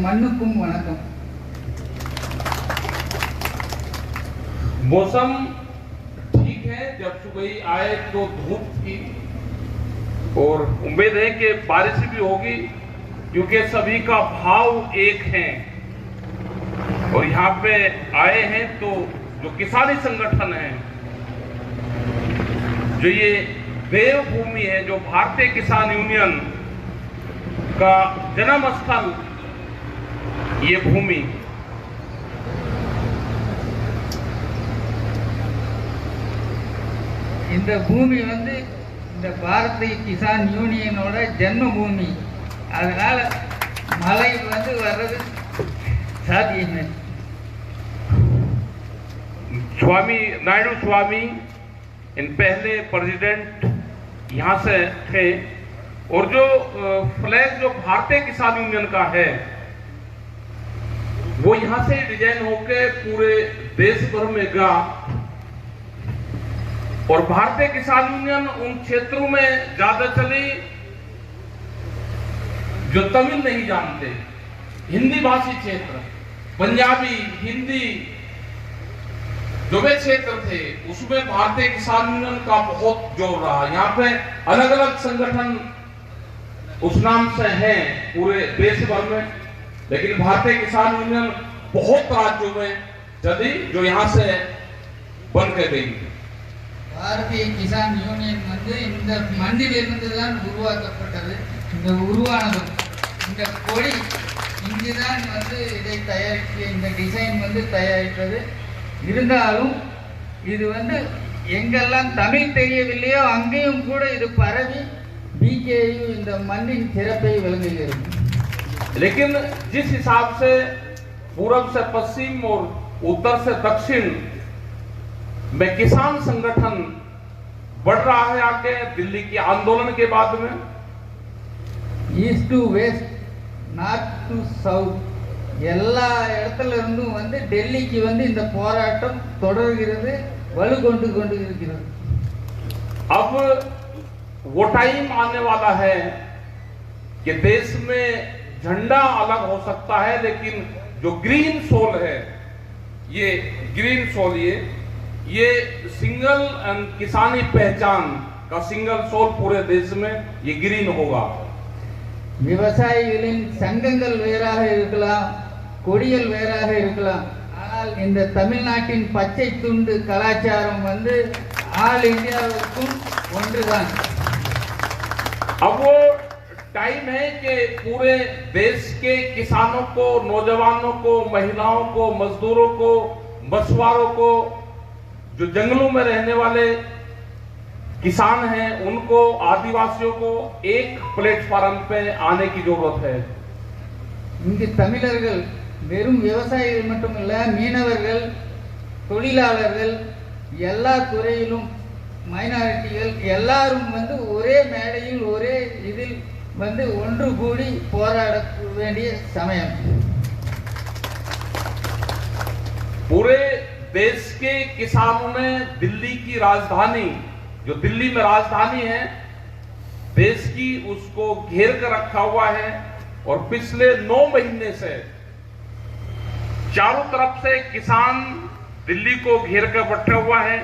மண்ணுக்கும் வணக்கம். मौसम ठीक है, जब सुबह आए तो धूप थी और उम्मीद है कि बारिश भी होगी क्योंकि सभी का भाव एक है। और यहाँ पे आए हैं तो जो किसानी संगठन है, जो ये देवभूमि है, जो भारतीय किसान यूनियन का जन्म स्थल ये भूमि, இந்த பூமி வந்து இந்த பாரதிய கிசான் யூனியனோட ஜென்ம பூமி. அதனால மழை வந்து வர்றது சாத்தியமே. स्वामी नायडू स्वामी इन पहले प्रेसिडेंट यहाँ से थे और जो फ्लैग जो भारतीय किसान यूनियन का है वो यहाँ से डिजाइन होकर पूरे देश भर में गया। और भारतीय किसान यूनियन उन क्षेत्रों में ज्यादा चली जो तमिल नहीं जानते, हिंदी भाषी क्षेत्र, पंजाबी, हिंदी जो वे क्षेत्र थे उसमें भारतीय किसान यूनियन का बहुत जोर रहा। यहाँ पे अलग अलग संगठन उस नाम से हैं पूरे देश भर में, लेकिन भारतीय किसान यूनियन बहुत राज्यों में चली जो यहाँ से बन के गई। பாரதிய கிசான் யூனியன் வந்து இந்த மண்ணிலிருந்து தான் உருவாக்கப்பட்டது. இந்த உருவானது இந்த கொடி இங்குதான் வந்து இதை தயாரிக்க இந்த டிசைன் வந்து தயாரித்தது. இருந்தாலும் இது வந்து எங்கெல்லாம் தமிழ் தெரியவில்லையோ அங்கேயும் கூட இது பரவி பிகேயு இந்த மண்ணின் சிறப்பை விளங்குகிறது. लेकिन जिस हिसाब से पूर्व से पश्चिम और उत्तर से दक्षिण में किसान संगठन बढ़ रहा है आगे, दिल्ली के आंदोलन के बाद में east to west, north to south எல்லா இடத்துல இருந்தும் வந்து டெல்லிக்கு வந்து இந்த போராட்டம் தொடர்கிறது, வலு கொண்டு இருக்கிறது. अब वो टाइम आने वाला है कि देश में झंडा अलग हो सकता है लेकिन जो ग्रीन सोल है, ये ग्रीन सोल ये सिंगल एंड किसानी पहचान का सिंगल सोल पूरे देश में ये ग्रीन होगा। விவசாயிகளின் சங்கங்கள் வேறாக இருக்கலாம், கொடிகள் வேறாக இருக்கலாம், ஆனால் இந்த தமிழ்நாட்டின் பச்சை துண்டு கலாச்சாரம் வந்து ஆல் இந்தியாவுக்கும் ஒன்றுதான். अब वो टाइम है कि पूरे देश के किसानों को, नौजवानों को, महिलाओं को, मजदूरों को, मछुआरों को, जो जंगलों में रहने वाले किसान हैं उनको, आदिवासियों को एक प्लेटफार्म पे आने की जरूरत है। இங்கு தமிழர்கள் வெறும் விவசாயிகள் மட்டுமல்ல, மீனவர்கள், தொழிலாளர்கள், எல்லா துறையிலும் மைனாரிட்டிகள் எல்லாரும் வந்து ஒரே மேடையில் ஒரே இதில் வந்து ஒன்று கூடி போராட வேண்டிய சமயம். पूरे देश के किसानों ने दिल्ली की राजधानी, जो दिल्ली में राजधानी है देश की, उसको घेर कर रखा हुआ है और पिछले 9 महीने से चारों तरफ से किसान दिल्ली को घेर कर बैठा हुआ है।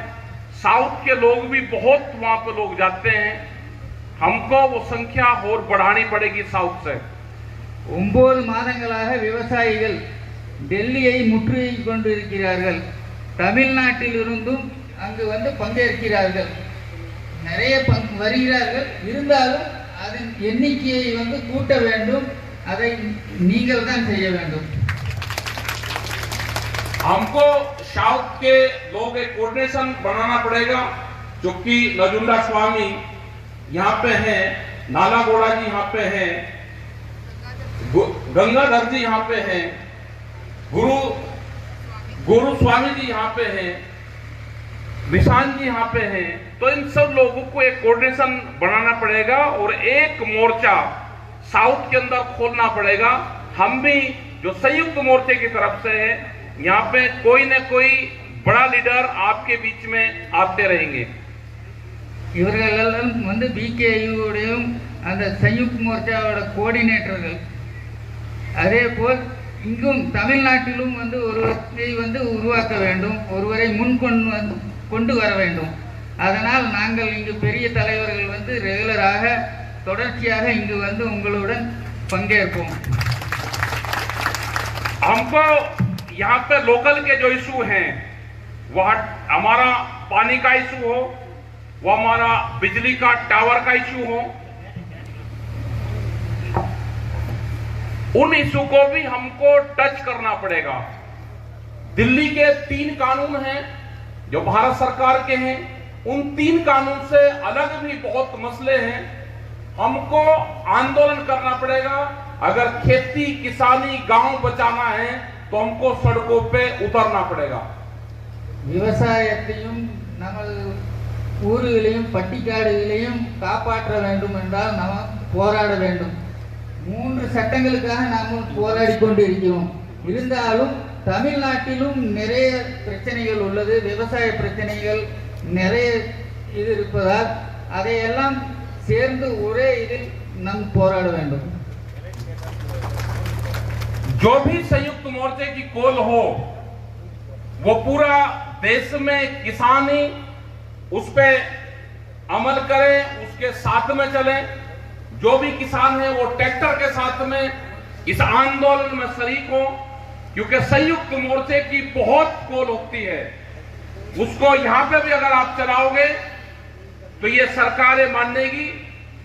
साउथ के लोग भी बहुत वहां पर लोग जाते हैं, हमको वो संख्या और बढ़ानी पड़ेगी साउथ से। 9 மாதங்களாக விவசாயிகள் டெல்லியை முற்றுகை கொண்டு இருக்கிறார்கள். தமிழ்நாட்டிலிருந்தும் அங்கு வந்து பங்கேற்கிறார்கள், நிறைய வருகிறார்கள். இருந்தாலும் அதன் எண்ணிக்கையை வந்து கூட்ட வேண்டும், அதை நீங்கள் தான் செய்ய வேண்டும். हमको साउथ के लोग एक कोऑर्डिनेशन बनाना पड़ेगा, जो कि नजुंडा स्वामी यहाँ पे हैं, नालागोड़ा जी यहाँ पे हैं, गंगाधर जी यहाँ पे हैं, गुरु स्वामी जी यहाँ पे हैं, निशान जी यहाँ पे हैं। तो इन सब लोगों को एक कोऑर्डिनेशन बनाना पड़ेगा और एक मोर्चा साउथ के अंदर खोलना पड़ेगा। हम भी जो संयुक्त मोर्चे की तरफ से है, यहाँ पे कोई न कोई बड़ा लीडर आपके बीच में आते रहेंगे। இவர்களெல்லாம் வந்து பிகேயுடையும் அந்த சயுக்த் மோர்ச்சாவோட கோஆர்டினேட்டர்கள். அதேபோல் இங்கும் தமிழ்நாட்டிலும் வந்து ஒருவரை வந்து உருவாக்க வேண்டும், ஒருவரை கொண்டு வர வேண்டும். அதனால் நாங்கள் இங்கு பெரிய தலைவர்கள் வந்து ரெகுலராக தொடர்ச்சியாக இங்கு வந்து உங்களுடன் பங்கேற்போம். हमको यहाँ पे लोकल के जो इशू हैं, वह हमारा पानी का इशू हो, वो हमारा बिजली का टावर का इशू हो, उन इशू को भी हमको टच करना पड़ेगा. दिल्ली के 3 कानून हैं जो भारत सरकार के हैं. उन 3 कानून से अलग भी बहुत मसले हैं. हमको आंदोलन करना पड़ेगा. अगर खेती किसानी गांव बचाना है तो हमको सड़कों पे उतरना पड़ेगा. விவசாயத்தையும் நமது ஊர்களையும் பட்டிக்காடுகளையும் காப்பாற்ற வேண்டும் என்றால் நாம் போராட வேண்டும். 3 சட்டங்களுக்காக நாம் போராடி கொண்டிருக்கிறோம். இருந்தாலும் தமிழ்நாட்டிலும் நிறைய பிரச்சனைகள் உள்ளது. விவசாய பிரச்சனைகள் நிறைய இது இருப்பதால் அதையெல்லாம் சேர்ந்து ஒரே இதில் நாம் போராட வேண்டும். जो भी संयुक्त मोर्चे की कॉल हो, वो पूरा देश में किसानी उस पे अमल करें, उसके साथ में चलें. जो भी किसान है वो ट्रैक्टर के साथ में इस आंदोलन में शरीक हो, क्योंकि संयुक्त मोर्चे की बहुत कॉल होती है. उसको यहां पे भी अगर आप चलाओगे तो ये सरकारें मानेगी,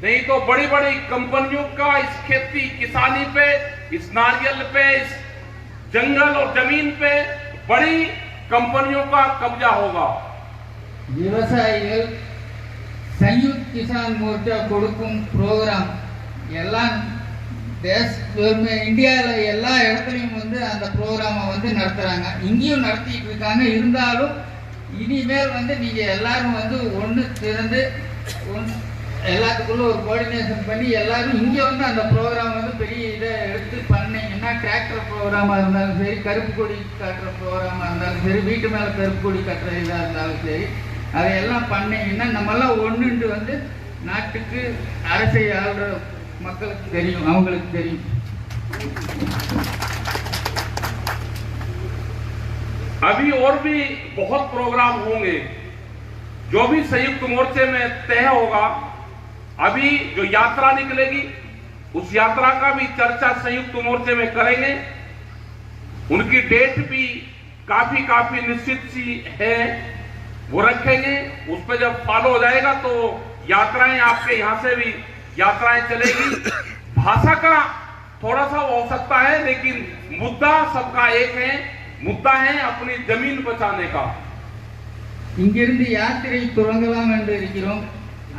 नहीं तो बड़ी बड़ी कंपनियों का इस खेती किसानी पे, इस नारियल पे, इस जंगल और जमीन पे बड़ी कंपनियों का कब्जा होगा. விவசாயிகள் संयुक्त किसान मोर्चा கொடுக்கும் ப்ரோக்ராம் எல்லாம் இந்தியாவில் எல்லா இடத்துலையும் வந்து அந்த ப்ரோக்ராமை வந்து நடத்துகிறாங்க. இங்கேயும் நடத்திட்டு இருக்காங்க. இருந்தாலும் இனிமேல் வந்து நீங்கள் எல்லாரும் வந்து ஒன்று திறந்து எல்லாத்துக்குள்ள ஒரு கோஆர்டினேஷன் பண்ணி எல்லாரும் இங்கே வந்து அந்த ப்ரோக்ராம் வந்து பெரிய இதை எடுத்து பண்ணீங்கன்னா, டிராக்டர் ப்ரோக்ராமாக இருந்தாலும் சரி, கருப்பு கொடி காட்டுற ப்ரோக்ராமாக இருந்தாலும் சரி, வீட்டு மேலே கருப்பு கொடி கட்டுற இதாக இருந்தாலும் சரி, அதையெல்லாம் பண்ணீங்கன்னா நம்மெல்லாம் ஒன்றுண்டு வந்து நாட்டுக்கு அரசை ஆளுற மக்களுக்கு தெரியும், அவங்களுக்கு தெரியும். अभी और भी बहुत प्रोग्राम होंगे जो भी संयुक्त मोर्चे में तय होगा. अभी जो यात्रा निकलेगी उस यात्रा का भी चर्चा संयुक्त मोर्चे में करेंगे. उनकी डेट भी काफी निश्चित सी है, वो रखेंगे. उस पर जब फॉलो हो जाएगा तो यात्राएं आपके यहां से भी यात्राएं चलेगी. भाषा का थोड़ा सा हो सकता है, लेकिन मुद्दा सबका एक है. मुद्दा है अपनी जमीन बचाने का. இங்கிருந்து யாத்திரை தொடங்கலாம் என்று இருக்கிறோம்.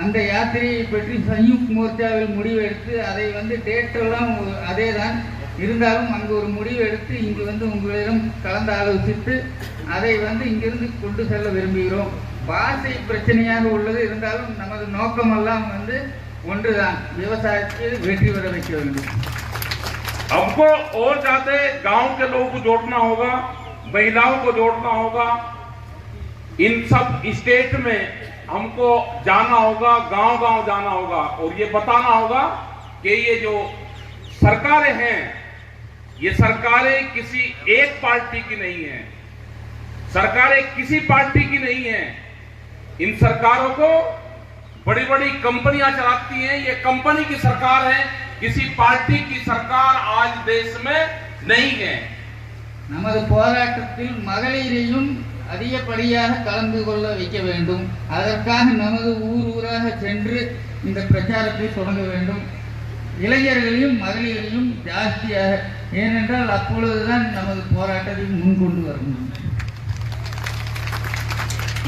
அந்த யாத்திரையை பற்றி संयुक्त மோர்ச்சாவில் முடிவெடுத்து அதை வந்து டேட் எல்லாம் அதே தான் இருந்தாலும் அங்கு ஒரு முடிவு எடுத்து இங்கு வந்து உங்களிடம் கலந்து ஆலோசித்து அதை வந்து இங்கிருந்து கொண்டு செல்ல விரும்புகிறோம். பாஷை பிரச்சனையாக உள்ளது. இருந்தாலும் நமது நோக்கமெல்லாம் வந்து ஒன்றுதான், விவசாயத்தில் வெற்றி பெற வைக்க வேண்டும். हमको और ज्यादा गांव के लोगों को जोड़ना होगा, महिलाओं को जोड़ना होगा. इन सब स्टेट में हमको जाना होगा, गांव-गांव जाना होगा और ये बताना होगा कि ये जो सरकारें हैं, ये सरकारें किसी एक पार्टी की नहीं है. सरकारें किसी पार्टी की नहीं है. इन सरकारों को बड़ी बड़ी कंपनियां चलाती हैं. ये कंपनी की सरकार है, किसी पार्टी की सरकार आज देश में नहीं है. நமது போராட்டத்தில் மகளிரையும் அதிகப்படியாக கலந்து கொள்ள வைக்க வேண்டும். அதற்காக நமது ஊராக சென்று இந்த பிரச்சாரத்தை தொடங்க வேண்டும். இளைஞர்களையும் மகளிரையும் ஜாஸ்தியாக, ஏனென்றால் அப்பொழுதுதான் நமது போராட்டத்தை முன்கொண்டு வர முடியும்.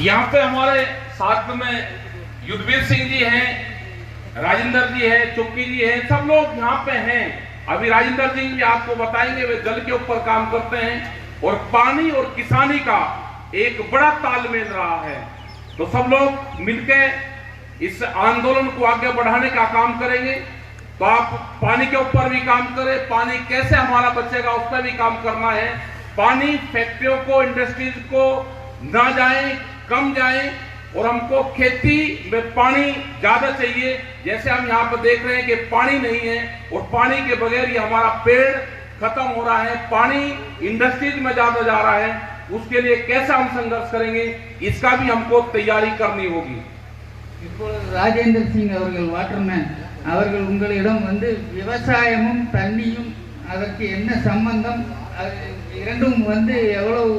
यहाँ पे हमारे साथ में युद्धवीर सिंह जी हैं, राजेंद्र जी हैं, चुक्की जी हैं, सब लोग यहाँ पे हैं. अभी राजेंद्र जी आपको बताएंगे, वे जल के ऊपर काम करते हैं और पानी और किसानी का एक बड़ा तालमेल रहा है. तो सब लोग मिलकर इस आंदोलन को आगे बढ़ाने का काम करेंगे. तो आप पानी के ऊपर भी काम करें, पानी कैसे हमारा बचेगा उस पर भी काम करना है. पानी फैक्ट्रियों को, इंडस्ट्रीज को ना जाए, कम जाए और हमको खेती में पानी ज्यादा चाहिए. जैसे हम यहाँ पर देख रहे हैं कि पानी नहीं है और पानी के बगैर ये हमारा पेड़ खत्म हो रहा है, पानी इंडस्ट्रीज में ज्यादा जा रहा है, उसके लिए कैसे हम संघर्ष करेंगे, इसका भी हमको तैयारी करनी होगी। இப்பொழுது ராஜேந்திர சிங் அவர்கள் வாட்டர்மேன் அவர்கள் உங்களிடம் வந்து விவசாயமும் தண்ணியும் அதற்கு என்ன சம்பந்தம், அது இரண்டும் வந்து எவ்வளவு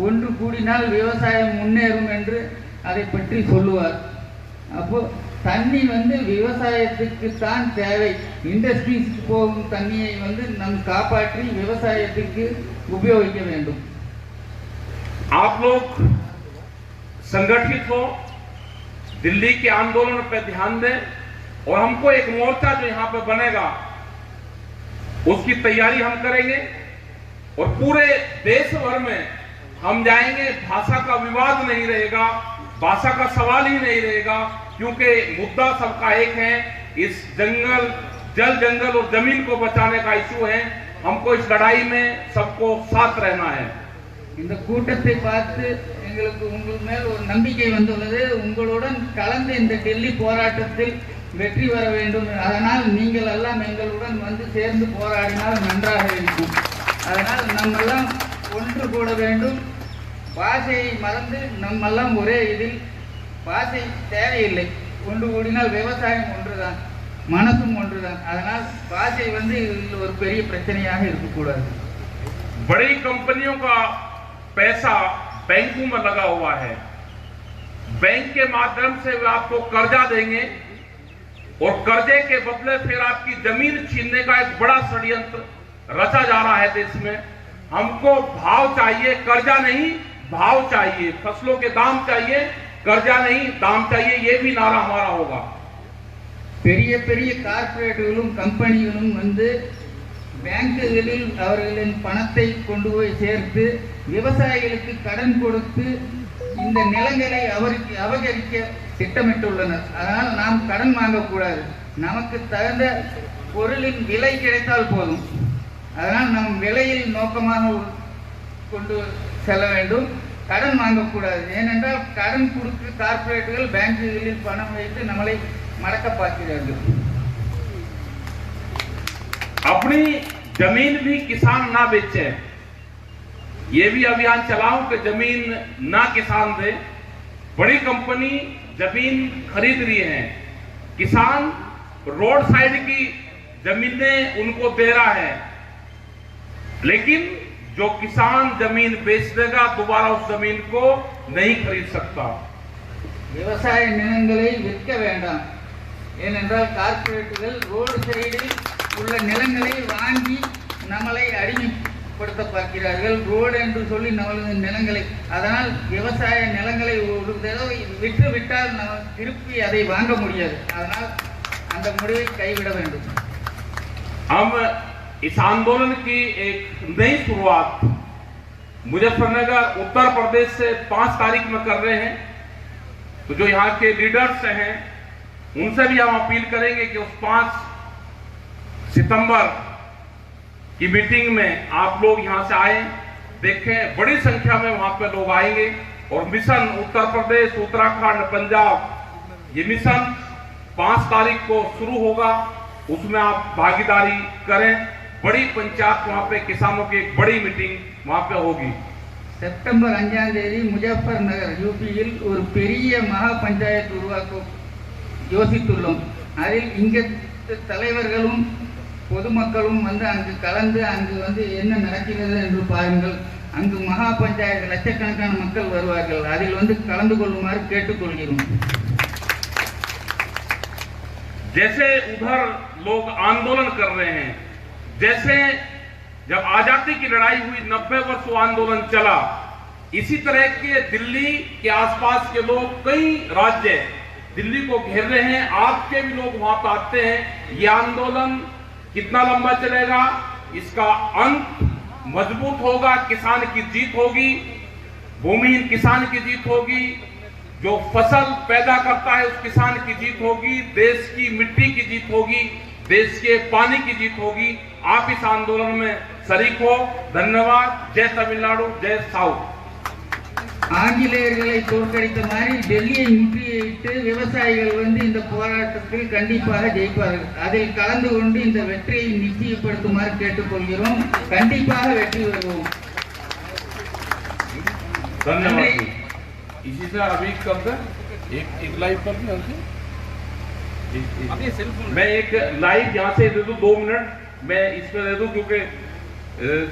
ஒன்று கூடினால் விவசாயம் முன்னேறும் என்று அதை பற்றி சொல்லுவார். அப்போ தண்ணி வந்து விவசாயத்துக்கு தான் தேவை. இண்டஸ்ட்ரீஸ்க்கு போகும் தண்ணியை வந்து நம் காப்பாற்றி விவசாயத்துக்கு உபயோகிக்க வேண்டும். आप लोग संगठित हो, दिल्ली के आंदोलन पे ध्यान दें और हमको एक मोर्चा जो यहाँ पे बनेगा उसकी तैयारी हम करेंगे और पूरे देश भर में हम जाएंगे। भाषा का विवाद नहीं रहेगा, भाषा का सवाल ही नहीं रहेगा, क्योंकि मुद्दा सबका एक है। इस जंगल और जमीन को बचाने का इशू है। हमको इस लड़ाई में सबको साथ रहना है। இந்த கூட்டத்தை பார்த்து எங்களுக்கு உங்கள் மேல் ஒரு நம்பிக்கை வந்துள்ளது. உங்களுடன் கலந்து இந்த டெல்லி போராட்டத்தில் வெற்றி பெற வேண்டும். அதனால் நீங்கள் எல்லாம் எங்களுடன் வந்து சேர்ந்து போராடினால் நன்றாக இருக்கும். அதனால் நம்மெல்லாம் ஒன்று கூட வேண்டும். பாஷையை மறந்து நம்மெல்லாம் ஒரே இதில், பாஷை தேவையில்லை. ஒன்று கூடினால் விவசாயம் ஒன்றுதான், மனசும் ஒன்றுதான். அதனால் பாஷை வந்து இதில் ஒரு பெரிய பிரச்சனையாக இருக்கக்கூடாது. बड़ी कंपनियों का पैसा बैंकों में लगा हुआ है, बैंक के माध्यम से वे आपको कर्जा देंगे और कर्जे के बदले फिर आपकी जमीन छीनने का एक बड़ा षड्यंत्र रचा जा रहा है देश में। हमको भाव चाहिए, कर्जा नहीं भाव चाहिए। फसलों के दाम चाहिए, कर्जा नहीं दाम चाहिए। ये भी नारा हमारा होगा। பெரிய பெரிய கார்ப்பரேட்டுகளும் கம்பெனிகளும் வந்து பேங்குகளில் அவர்களின் பணத்தை கொண்டு போய் சேர்த்து விவசாயிகளுக்கு கடன் கொடுத்து இந்த நிலங்களை அவருக்கு அபகரிக்க திட்டமிட்டுள்ளனர். அதனால் நாம் கடன் வாங்கக்கூடாது. நமக்கு தகுந்த பொருளின் விலை கிடைத்தால் போதும். அதனால் நம் விலையில் நோக்கமாக கொண்டு செல்ல வேண்டும், கடன் வாங்கக்கூடாது. ஏனென்றால் கடன் கொடுத்து கார்ப்பரேட்டுகள் பேங்குகளில் பணம் வைத்து நம்மளை மடக்க பார்க்கிறார்கள். अपनी जमीन भी किसान ना बेचे, ये भी अभियान चलाओ कि जमीन ना किसान दे। बड़ी कंपनी जमीन खरीद रही है, किसान रोड साइड की जमीनें उनको दे रहा है, लेकिन जो किसान जमीन बेच देगा दोबारा उस जमीन को नहीं खरीद सकता। விவசாய நிலங்களை விற்க வேண்டாம். ஏனென்றால் கார்ப்பரேட்டுகள் ரோடு சைடில் உள்ள நிலங்களை வாங்கி நம்மளை அடிமைப்படுத்த பார்க்கிறார்கள். ரோடு என்று சொல்லி நம்மளது நிலங்களை, அதனால் விவசாய நிலங்களை ஒரு தடவை விற்று விட்டால் நம்ம திருப்பி அதை வாங்க முடியாது. அதனால் அந்த முடிவை கைவிட வேண்டும். हम इस आंदोलन की एक नई शुरुआत मुजफ्फरनगर उत्तर प्रदेश से 5 तारीख में कर रहे हैं। तो जो यहाँ के लीडर्स हैं उनसे भी हम अपील करेंगे कि उस 5 सितंबर की मीटिंग में आप लोग यहां से आए, देखें। बड़ी संख्या में वहां पे लोग आएंगे और मिशन उत्तर प्रदेश, उत्तराखंड, पंजाब, ये मिशन 5 तारीख को शुरू होगा। उसमें आप भागीदारी करें। बड़ी पंचायत वहां पे किसानों की एक बड़ी मीटिंग वहां पे होगी। செப்டம்பர் 5ஆம் தேதி முஜஃபர் நகர் யூபியில் ஒரு பெரிய மகா பஞ்சாயத்து உருவாக்க யோசித்துள்ளோம். அதில் இங்க தலைவர்களும் பொதுமக்களும் வந்து அங்கு கலந்து அங்கு வந்து என்ன நடக்கிறது என்று பாருங்கள். அங்கு மகா பஞ்சாயத்து லட்சக்கணக்கான மக்கள் வருவார்கள். அதில் வந்து கலந்து கொள்ளுமாறு கேட்டுக்கொள்கிறோம். जैसे उधर लोग आंदोलन कर रहे हैं, जैसे जब आजादी की लड़ाई हुई 90 वर्ष वो आंदोलन चला, इसी तरह के दिल्ली के आसपास के लोग कई राज्य दिल्ली को घेर रहे हैं। आपके भी लोग वहां पर आते हैं। ये आंदोलन कितना लंबा चलेगा, इसका अंत मजबूत होगा, किसान की जीत होगी, भूमिहीन किसान की जीत होगी, जो फसल पैदा करता है उस किसान की जीत होगी, देश की मिट्टी की जीत होगी, देश के पानी की जीत होगी। आप इस आंदोलन में शरीक हो। धन्यवाद। जय तमिलनाडु, जय साउथ। ஆங்கிலேயர்களை தோற்கடித்த மாதிரி டெல்லியை முற்றுகையிட்டு விவசாயிகள் வந்து இந்த போராட்டத்தில் கண்டிப்பாக ஜெயிப்பார்கள். அதில் கலந்து கொண்டு இந்த வெற்றியை நிச்சயப்படுத்துமாறு கேட்டுக்கொள்கிறோம். கண்டிப்பாக வெற்றி பெறுவோம். धन्यवाद। इसी से अभी कर दे एक लाइव कर दे मैं एक लाइव यहाँ से दे दूं 2 मिनट मैं इसमें दे दूं क्योंकि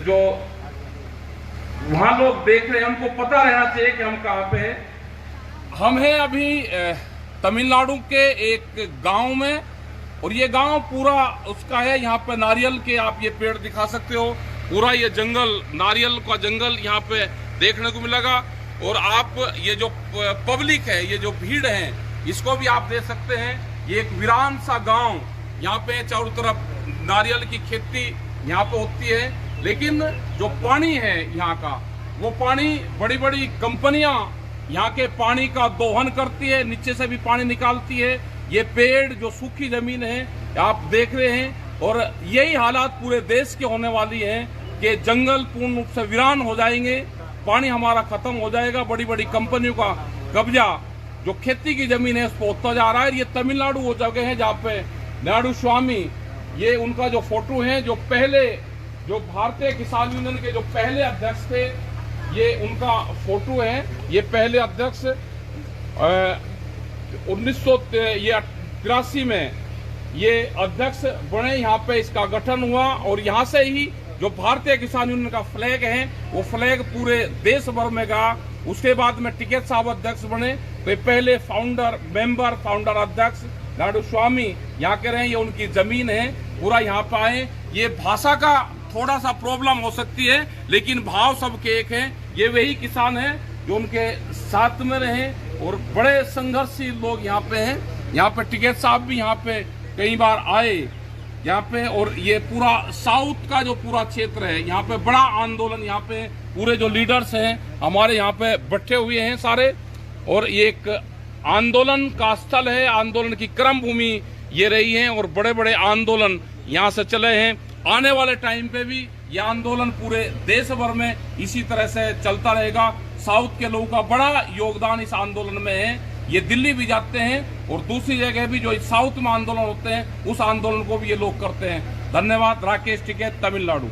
जो वहां लोग देख रहे हैं उनको पता रहना चाहिए कि हम कहाँ पे हैं। हम हैं अभी तमिलनाडु के एक गांव में और ये गांव पूरा उसका है। यहाँ पे नारियल के आप ये पेड़ दिखा सकते हो, पूरा ये जंगल नारियल का जंगल यहाँ पे देखने को मिलेगा। और आप ये जो पब्लिक है, ये जो भीड़ है, इसको भी आप देख सकते हैं। ये एक वीरान सा गांव, यहाँ पे चारों तरफ नारियल की खेती यहाँ पे होती है, लेकिन जो पानी है यहाँ का, वो पानी बड़ी बड़ी कंपनियां यहाँ के पानी का दोहन करती है, नीचे से भी पानी निकालती है। ये पेड़ जो सूखी जमीन है आप देख रहे हैं और यही हालात पूरे देश के होने वाली है कि जंगल पूर्ण रूप से वीरान हो जाएंगे, पानी हमारा खत्म हो जाएगा, बड़ी बड़ी कंपनियों का कब्जा जो खेती की जमीन है उस पर होता जा रहा है। ये तमिलनाडु वो जगह है जहाँ पे नायडू स्वामी, ये उनका जो फोटो है, जो पहले जो भारतीय किसान यूनियन के जो पहले अध्यक्ष थे, ये उनका फोटो है। ये पहले अध्यक्ष 1983 में ये अध्यक्ष बने, यहाँ पे इसका गठन हुआ और यहाँ से ही जो भारतीय किसान यूनियन का फ्लैग है वो फ्लैग पूरे देश भर में गया। उसके बाद में टिकैत साहब अध्यक्ष बने, तो पहले फाउंडर मेंबर फाउंडर अध्यक्ष नायडू स्वामी यहाँ के रहे, ये उनकी जमीन है, पूरा यहाँ पे आए। ये भाषा का थोड़ा सा प्रॉब्लम हो सकती है लेकिन भाव सबके एक है। ये वही किसान हैं जो उनके साथ में रहे और बड़े संघर्षशील लोग यहाँ पे हैं। यहाँ पे टिकैत साहब भी यहाँ पे कई बार आए यहाँ पे। और ये पूरा साउथ का जो पूरा क्षेत्र है, यहाँ पे बड़ा आंदोलन, यहाँ पे पूरे जो लीडर्स हैं हमारे यहाँ पे बैठे हुए हैं सारे। और ये एक आंदोलन का स्थल है, आंदोलन की क्रम भूमि ये रही है और बड़े बड़े आंदोलन यहाँ से चले हैं। आने वाले टाइम पे भी ये आंदोलन पूरे देश भर में इसी तरह से चलता रहेगा। साउथ के लोगों का बड़ा योगदान इस आंदोलन में है। ये दिल्ली भी जाते हैं और दूसरी जगह भी जो साउथ में आंदोलन होते हैं उस आंदोलन को भी ये लोग करते हैं। धन्यवाद। राकेश टिकैत, तमिलनाडु।